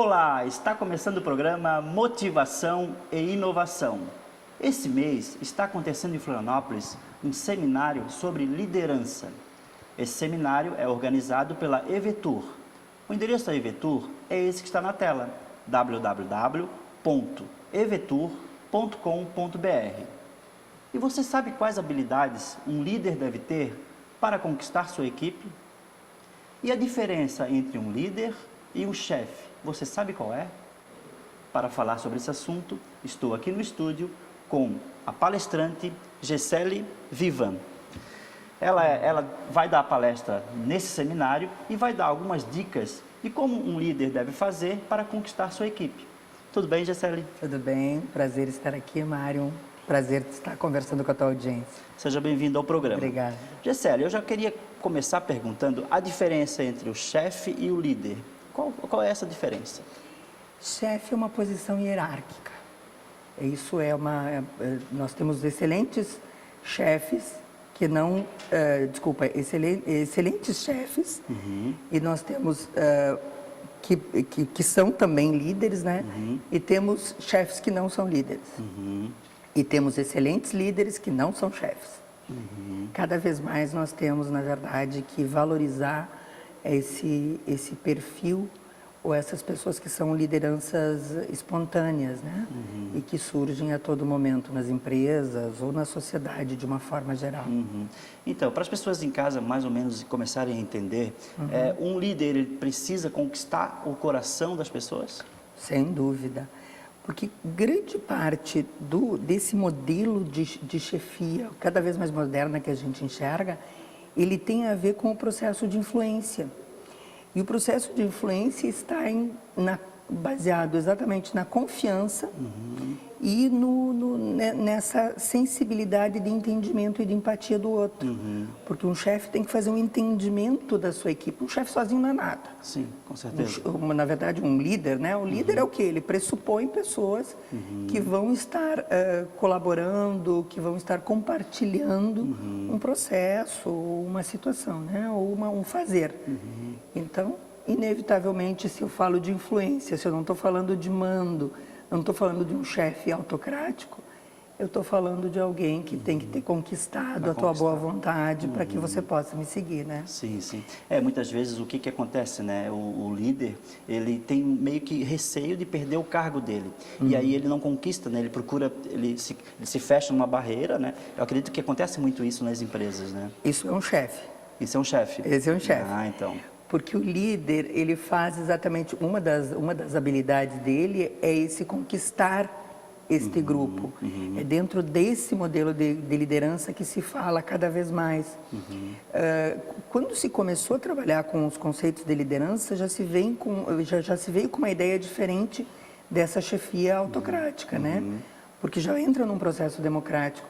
Olá, está começando o programa Motivação e Inovação. Esse mês está acontecendo em Florianópolis um seminário sobre liderança. Esse seminário é organizado pela EVTUR. O endereço da EVTUR é esse que está na tela, www.evtur.com.br. E você sabe quais habilidades um líder deve ter para conquistar sua equipe? E a diferença entre um líder e um chefe, você sabe qual é? Para falar sobre esse assunto, estou aqui no estúdio com a palestrante Gessele Vivan. Ela vai dar a palestra nesse seminário e vai dar algumas dicas de como um líder deve fazer para conquistar sua equipe. Tudo bem, Gessele? Tudo bem, prazer estar aqui, Mário. Prazer estar conversando com a tua audiência. Seja bem-vindo ao programa. Obrigada. Gessele, eu já queria começar perguntando a diferença entre o chefe e o líder. Qual é essa diferença? Chefe é uma posição hierárquica. Nós temos excelentes chefes que não... excelentes chefes e nós temos... que são também líderes, né? E temos chefes que não são líderes. E temos excelentes líderes que não são chefes. Cada vez mais nós temos, na verdade, que valorizar esse perfil ou essas pessoas que são lideranças espontâneas, né? E que surgem a todo momento nas empresas ou na sociedade de uma forma geral. Então, para as pessoas em casa mais ou menos começarem a entender, um líder ele precisa conquistar o coração das pessoas? Sem dúvida. Porque grande parte desse modelo de chefia, cada vez mais moderna que a gente enxerga, ele tem a ver com o processo de influência. E o processo de influência está baseado exatamente na confiança e nessa sensibilidade de entendimento e de empatia do outro. Porque um chefe tem que fazer um entendimento da sua equipe. Um chefe sozinho não é nada. Sim, com certeza. Na verdade, um líder, né? O líder é o quê? Ele pressupõe pessoas que vão estar colaborando, que vão estar compartilhando um processo, uma situação, né? Ou um fazer. Então, inevitavelmente, se eu falo de influência, se eu não estou falando de mando, não estou falando de um chefe autocrático, eu estou falando de alguém que tem que ter conquistado a tua boa vontade para que você possa me seguir, né? Sim, sim. Muitas vezes o que acontece, né? O líder, ele tem meio que receio de perder o cargo dele. E aí ele não conquista, né? Ele procura, ele se fecha numa barreira, né? Eu acredito que acontece muito isso nas empresas, né? Isso é um chefe. Isso é um chefe? Esse é um chefe. Ah, então. Porque o líder, ele faz exatamente, uma das habilidades dele é esse conquistar este grupo. É dentro desse modelo de liderança que se fala cada vez mais. Quando se começou a trabalhar com os conceitos de liderança, já se veio com uma ideia diferente dessa chefia autocrática, né? Porque já entra num processo democrático.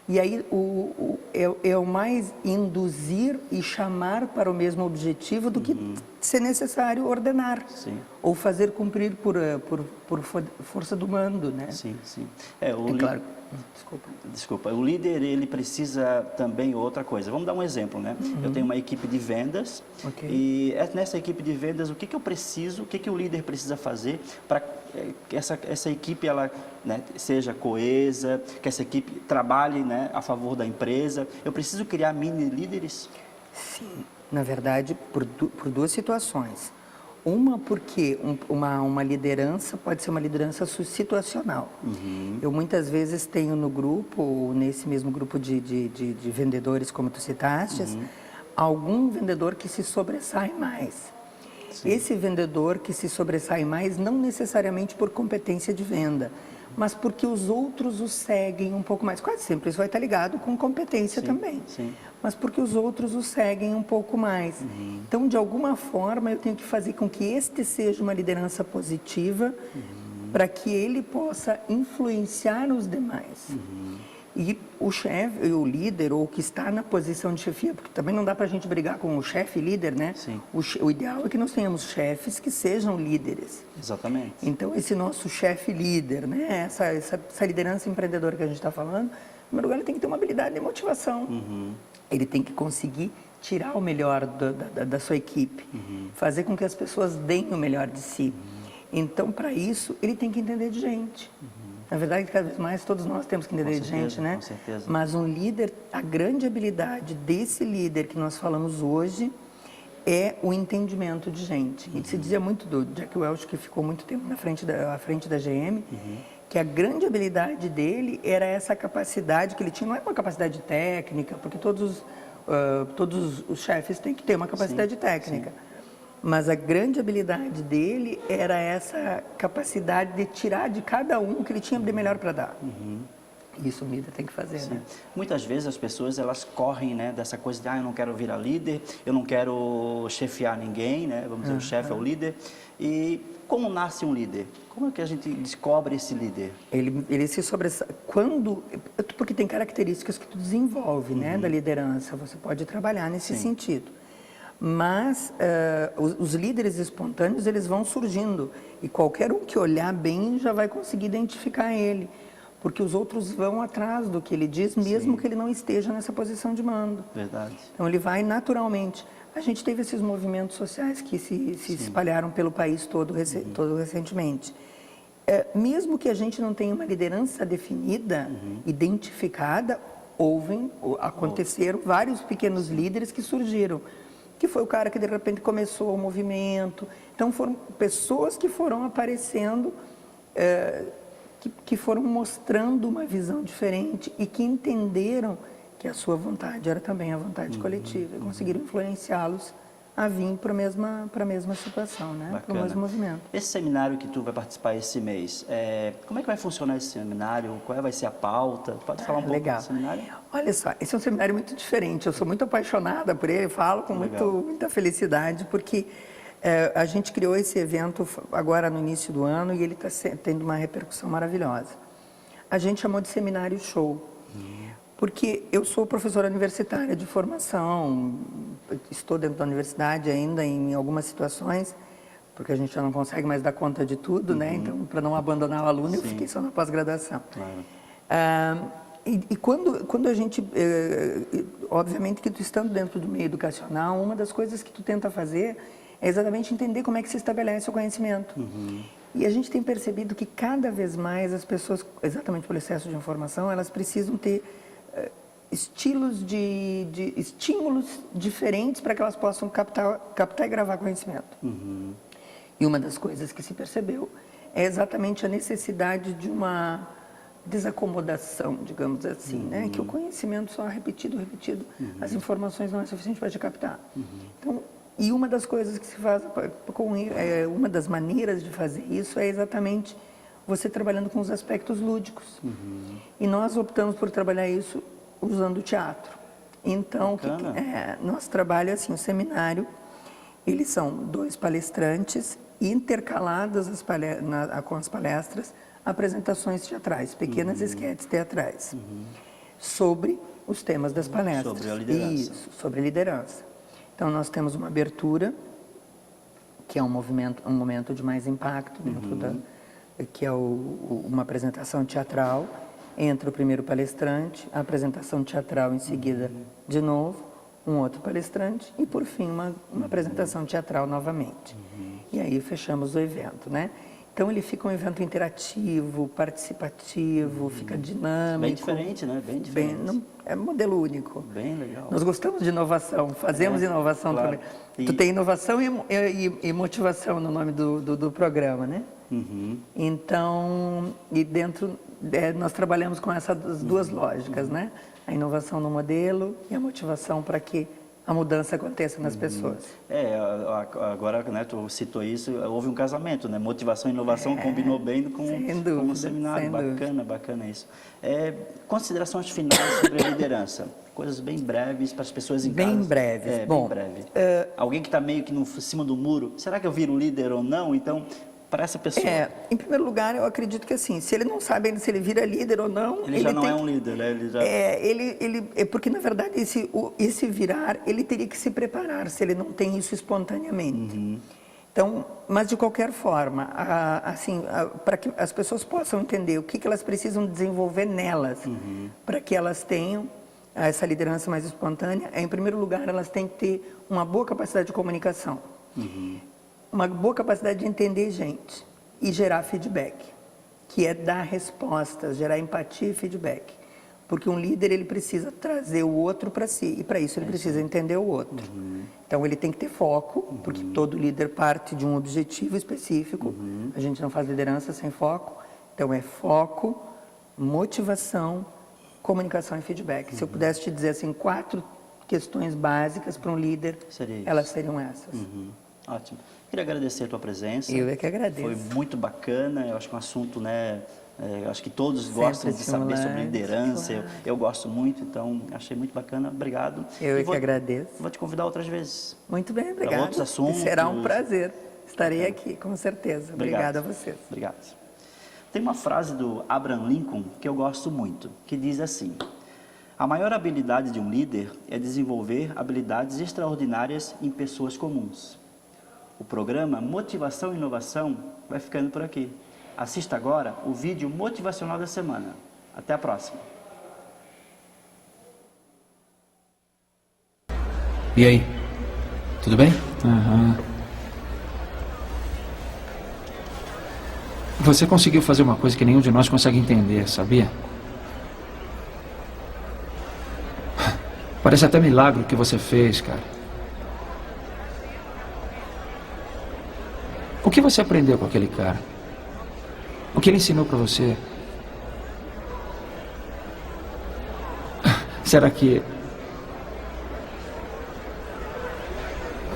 E aí é o mais induzir e chamar para o mesmo objetivo do que ser necessário ordenar. Sim. Ou fazer cumprir por força do mando, né? Sim, sim. Claro. Desculpa. O líder, ele precisa também outra coisa. Vamos dar um exemplo, né? Eu tenho uma equipe de vendas e nessa equipe de vendas, o que eu preciso, o que o líder precisa fazer para que essa equipe ela, né, seja coesa, que essa equipe trabalhe, né, a favor da empresa? Eu preciso criar mini líderes? Sim, na verdade, por duas situações. Uma, porque uma liderança pode ser uma liderança situacional. Eu muitas vezes tenho no grupo, ou nesse mesmo grupo de vendedores, como tu citaste, algum vendedor que se sobressai mais. Sim. Esse vendedor que se sobressai mais, não necessariamente por competência de venda, mas porque os outros o seguem um pouco mais. Quase sempre isso vai estar ligado com competência também. Sim. Mas porque os outros o seguem um pouco mais. Então, de alguma forma, eu tenho que fazer com que este seja uma liderança positiva para que ele possa influenciar os demais. E o chefe, o líder, ou que está na posição de chefia, porque também não dá para a gente brigar com o chefe e líder, né? Sim. O ideal é que nós tenhamos chefes que sejam líderes. Exatamente. Então, esse nosso chefe líder, né? Essa liderança empreendedora que a gente está falando, em primeiro lugar, ele tem que ter uma habilidade de motivação. Ele tem que conseguir tirar o melhor da sua equipe, fazer com que as pessoas deem o melhor de si. Então, para isso, ele tem que entender de gente. Na verdade, cada vez mais, todos nós temos que entender de gente, né? Com certeza. Mas um líder, a grande habilidade desse líder que nós falamos hoje é o entendimento de gente. E se dizia muito do Jack Welch, que ficou muito tempo à frente da GM, que a grande habilidade dele era essa capacidade que ele tinha, não é uma capacidade técnica, porque todos os chefes têm que ter uma capacidade técnica. Mas a grande habilidade dele era essa capacidade de tirar de cada um o que ele tinha de melhor para dar. Isso o líder tem que fazer, né? Muitas vezes as pessoas, elas correm, né, dessa coisa de, eu não quero virar líder, eu não quero chefiar ninguém, né? Vamos dizer, o chefe é o líder. E como nasce um líder? Como é que a gente descobre esse líder? Ele se sobressai porque tem características que tu desenvolve, né, da liderança. Você pode trabalhar nesse sentido. Mas os líderes espontâneos, eles vão surgindo. E qualquer um que olhar bem já vai conseguir identificar ele. Porque os outros vão atrás do que ele diz, mesmo que ele não esteja nessa posição de mando. Verdade. Então, ele vai naturalmente. A gente teve esses movimentos sociais que se espalharam pelo país todo recentemente. Mesmo que a gente não tenha uma liderança definida, identificada, aconteceram vários pequenos líderes que surgiram. Que foi o cara que de repente começou o movimento. Então foram pessoas que foram aparecendo, que foram mostrando uma visão diferente e que entenderam que a sua vontade era também a vontade coletiva e conseguiram influenciá-los a vir para a mesma situação, né? Para o mesmo movimento. Esse seminário que tu vai participar esse mês, como é que vai funcionar esse seminário? Qual vai ser a pauta? Pode falar um pouco do seminário? Olha só, esse é um seminário muito diferente. Eu sou muito apaixonada por ele, falo com muita felicidade, porque a gente criou esse evento agora no início do ano e ele está tendo uma repercussão maravilhosa. A gente chamou de Seminário Show. Porque eu sou professora universitária de formação, estou dentro da universidade ainda em algumas situações, porque a gente já não consegue mais dar conta de tudo, né? Então, para não abandonar o aluno, eu fiquei só na pós-graduação. E quando a gente, obviamente que tu estando dentro do meio educacional, uma das coisas que tu tenta fazer é exatamente entender como é que se estabelece o conhecimento. E a gente tem percebido que cada vez mais as pessoas, exatamente pelo excesso de informação, elas precisam ter estímulos diferentes para que elas possam captar e gravar conhecimento. E uma das coisas que se percebeu é exatamente a necessidade de uma desacomodação, digamos assim, né? Que o conhecimento só é repetido, as informações não é suficiente para te captar. Então, e uma das coisas que se faz, uma das maneiras de fazer isso é exatamente você trabalhando com os aspectos lúdicos. E nós optamos por trabalhar isso usando o teatro. Então, nosso trabalho é assim, o seminário, eles são 2 palestrantes, intercaladas com as palestras, apresentações teatrais, pequenas esquetes teatrais, sobre os temas das palestras. Sobre a liderança. Isso, sobre a liderança. Então, nós temos uma abertura, que é um momento de mais impacto dentro que é uma apresentação teatral, entra o primeiro palestrante, a apresentação teatral em seguida de novo, um outro palestrante e, por fim, uma apresentação teatral novamente. E aí fechamos o evento, né? Então, ele fica um evento interativo, participativo, fica dinâmico. Bem diferente, né? Bem diferente. É um modelo único. Bem legal. Nós gostamos de inovação, fazemos inovação também. Tu tem inovação e motivação no nome do programa, né? Então, e dentro, nós trabalhamos com essas 2 lógicas, né? A inovação no modelo e a motivação para que a mudança aconteça nas pessoas. Agora, né, tu citou isso, houve um casamento, né? Motivação e inovação combinou bem com o seminário. Bacana isso. Considerações finais sobre a liderança. Coisas bem breves para as pessoas em casa. Bem breves. Bom, bem breve. Alguém que está meio que no cima do muro, será que eu viro líder ou não? Então, para essa pessoa. Em primeiro lugar, eu acredito que assim, se ele não sabe ainda se ele vira líder ou não, ele já não é um líder, né? Porque na verdade esse virar, ele teria que se preparar se ele não tem isso espontaneamente. Então, mas de qualquer forma, para que as pessoas possam entender o que elas precisam desenvolver nelas, para que elas tenham essa liderança mais espontânea, em primeiro lugar, elas têm que ter uma boa capacidade de comunicação. Uma boa capacidade de entender gente. e gerar feedback, que é dar respostas, gerar empatia e feedback. Porque um líder, ele precisa trazer o outro para si, e para isso ele precisa entender o outro. Então ele tem que ter foco, porque todo líder parte de um objetivo específico. A gente não faz liderança sem foco. Então é foco, motivação, comunicação e feedback. Se eu pudesse te dizer assim, 4 questões básicas para um líder, elas seriam essas. Ótimo. Queria agradecer a tua presença. Eu é que agradeço. Foi muito bacana. Eu acho que é um assunto, né? Eu acho que todos gostam de saber sobre liderança. Claro. Eu gosto muito, então achei muito bacana. Obrigado. Eu que agradeço. Vou te convidar outras vezes. Muito bem, obrigada. Para outros assuntos. Será um prazer. Estarei aqui, com certeza. Obrigado. Obrigada a vocês. Obrigado. Tem uma frase do Abraham Lincoln que eu gosto muito, que diz assim: a maior habilidade de um líder é desenvolver habilidades extraordinárias em pessoas comuns. O programa Motivação e Inovação vai ficando por aqui. Assista agora o vídeo motivacional da semana. Até a próxima. E aí? Tudo bem? Você conseguiu fazer uma coisa que nenhum de nós consegue entender, sabia? Parece até milagre o que você fez, cara. O que você aprendeu com aquele cara? O que ele ensinou pra você? Será que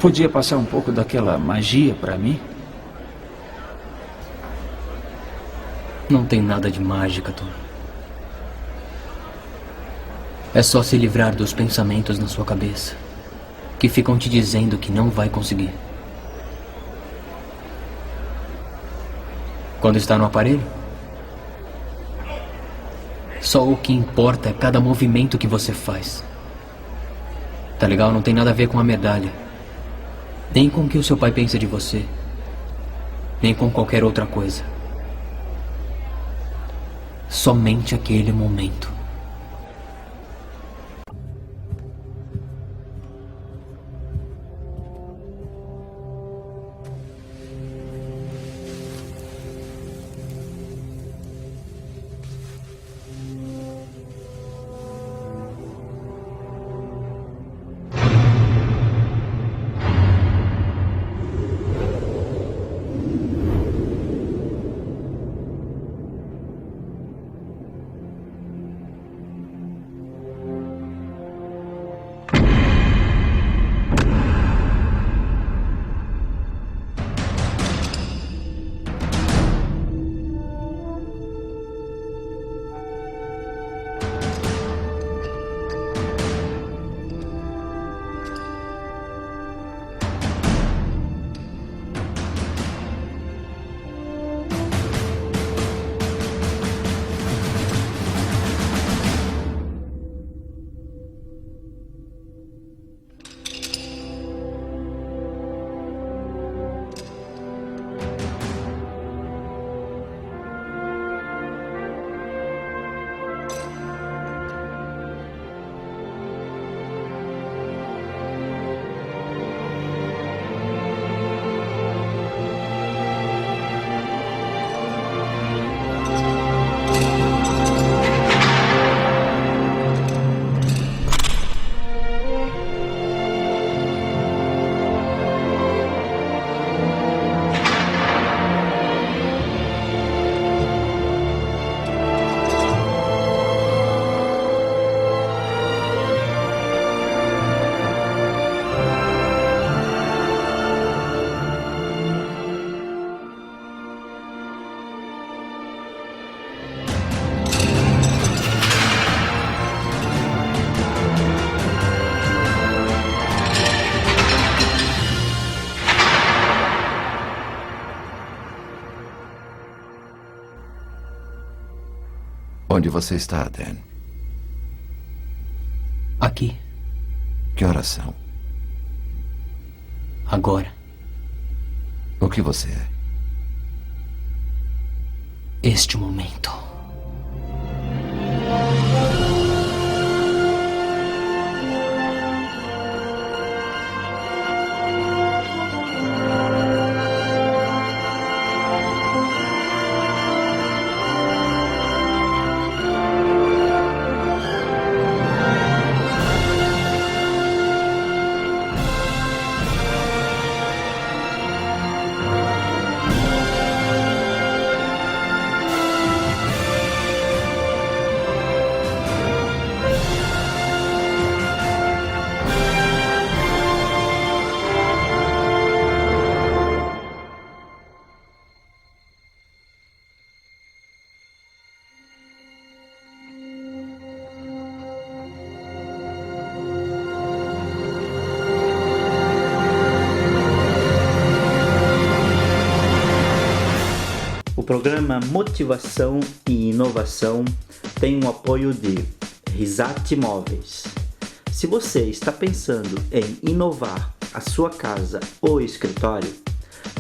podia passar um pouco daquela magia pra mim? Não tem nada de mágica, Tom. É só se livrar dos pensamentos na sua cabeça que ficam te dizendo que não vai conseguir. Quando está no aparelho, só o que importa é cada movimento que você faz. Tá legal? Não tem nada a ver com a medalha, nem com o que o seu pai pensa de você, nem com qualquer outra coisa. Somente aquele momento. Onde você está, Dan? Aqui, Que horas são? agora, O que você é? este momento. programa Motivação e Inovação tem o apoio de Risate Móveis. Se você está pensando em inovar a sua casa ou escritório,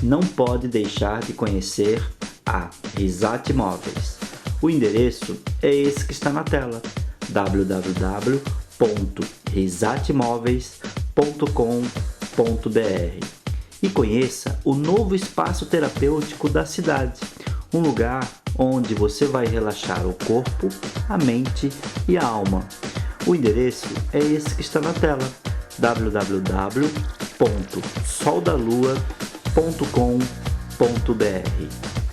não pode deixar de conhecer a Risate Móveis. O endereço é esse que está na tela: www.risatemoveis.com.br, e conheça o novo espaço terapêutico da cidade, um lugar onde você vai relaxar o corpo, a mente e a alma. O endereço é esse que está na tela: www.soldalua.com.br.